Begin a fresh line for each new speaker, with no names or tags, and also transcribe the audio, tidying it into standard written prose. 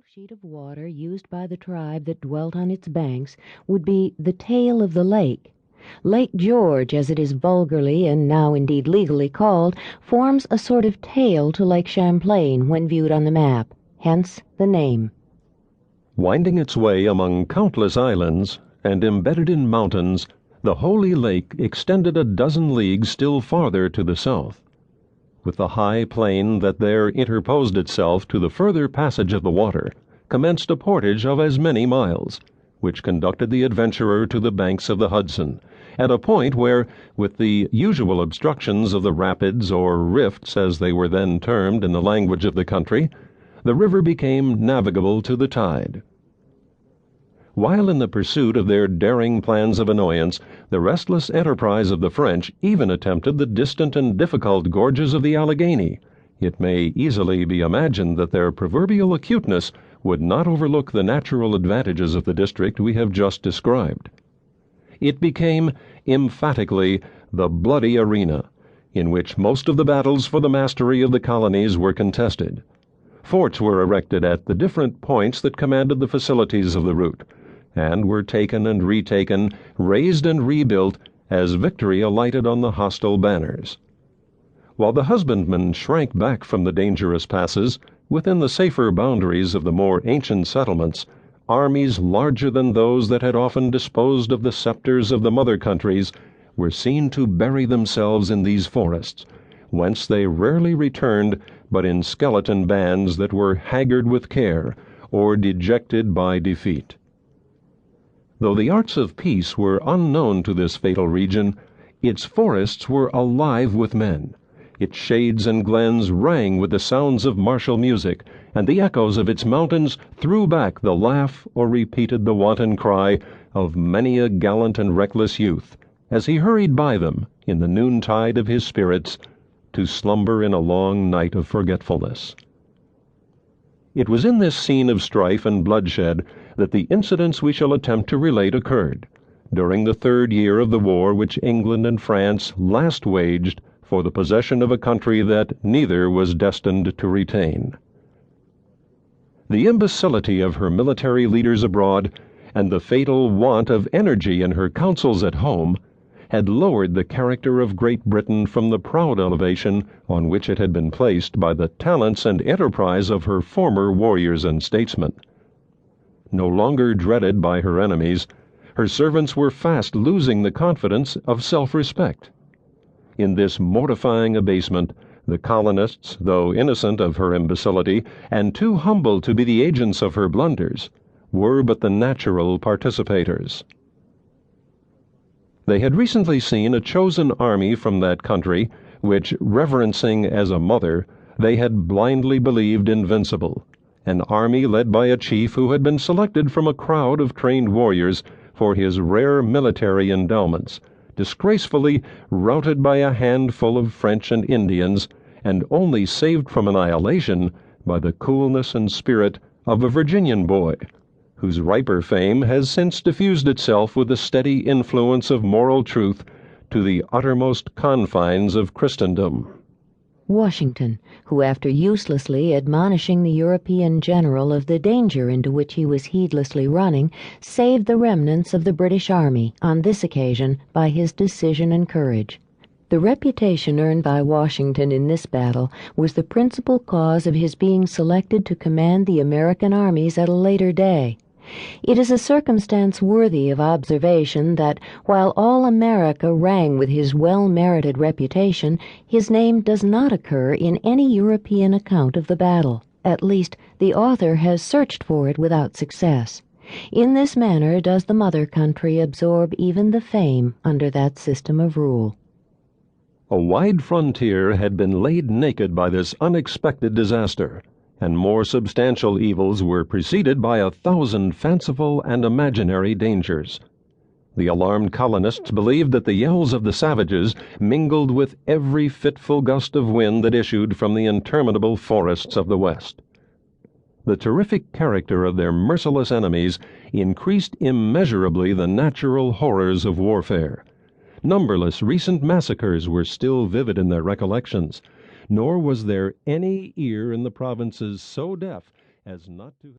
sheet of water used by the tribe that dwelt on its banks would be the tail of the lake. Lake George, as it is vulgarly and now indeed legally called, forms a sort of tail to Lake Champlain when viewed on the map, hence the name.
Winding its way among countless islands and embedded in mountains, the Holy Lake extended a dozen leagues still farther to the south. With the high plain that there interposed itself to the further passage of the water, commenced a portage of as many miles, which conducted the adventurer to the banks of the Hudson, at a point where, with the usual obstructions of the rapids or rifts as they were then termed in the language of the country, the river became navigable to the tide. While in the pursuit of their daring plans of annoyance, the restless enterprise of the French even attempted the distant and difficult gorges of the Allegheny, it may easily be imagined that their proverbial acuteness would not overlook the natural advantages of the district we have just described. It became, emphatically, the bloody arena, in which most of the battles for the mastery of the colonies were contested. Forts were erected at the different points that commanded the facilities of the route, and were taken and retaken, razed and rebuilt, as victory alighted on the hostile banners. While the husbandmen shrank back from the dangerous passes, within the safer boundaries of the more ancient settlements, armies larger than those that had often disposed of the scepters of the mother countries were seen to bury themselves in these forests, whence they rarely returned but in skeleton bands that were haggard with care or dejected by defeat. Though the arts of peace were unknown to this fatal region, its forests were alive with men. Its shades and glens rang with the sounds of martial music, and the echoes of its mountains threw back the laugh or repeated the wanton cry of many a gallant and reckless youth, as he hurried by them in the noontide of his spirits to slumber in a long night of forgetfulness. It was in this scene of strife and bloodshed that the incidents we shall attempt to relate occurred, during the third year of the war which England and France last waged for the possession of a country that neither was destined to retain. The imbecility of her military leaders abroad, and the fatal want of energy in her councils at home, had lowered the character of Great Britain from the proud elevation on which it had been placed by the talents and enterprise of her former warriors and statesmen. No longer dreaded by her enemies, her servants were fast losing the confidence of self-respect. In this mortifying abasement, the colonists, though innocent of her imbecility and too humble to be the agents of her blunders, were but the natural participators. They had recently seen a chosen army from that country, which, reverencing as a mother, they had blindly believed invincible, an army led by a chief who had been selected from a crowd of trained warriors for his rare military endowments, disgracefully routed by a handful of French and Indians, and only saved from annihilation by the coolness and spirit of a Virginian boy, whose riper fame has since diffused itself with the steady influence of moral truth to the uttermost confines of Christendom.
Washington, who, after uselessly admonishing the European general of the danger into which he was heedlessly running, saved the remnants of the British army on this occasion by his decision and courage. The reputation earned by Washington in this battle was the principal cause of his being selected to command the American armies at a later day. It is a circumstance worthy of observation that, while all America rang with his well-merited reputation, his name does not occur in any European account of the battle. At least, the author has searched for it without success. In this manner does the mother country absorb even the fame under that system of rule.
A wide frontier had been laid naked by this unexpected disaster, and more substantial evils were preceded by 1,000 fanciful and imaginary dangers. The alarmed colonists believed that the yells of the savages mingled with every fitful gust of wind that issued from the interminable forests of the West. The terrific character of their merciless enemies increased immeasurably the natural horrors of warfare. Numberless recent massacres were still vivid in their recollections, nor was there any ear in the provinces so deaf as not to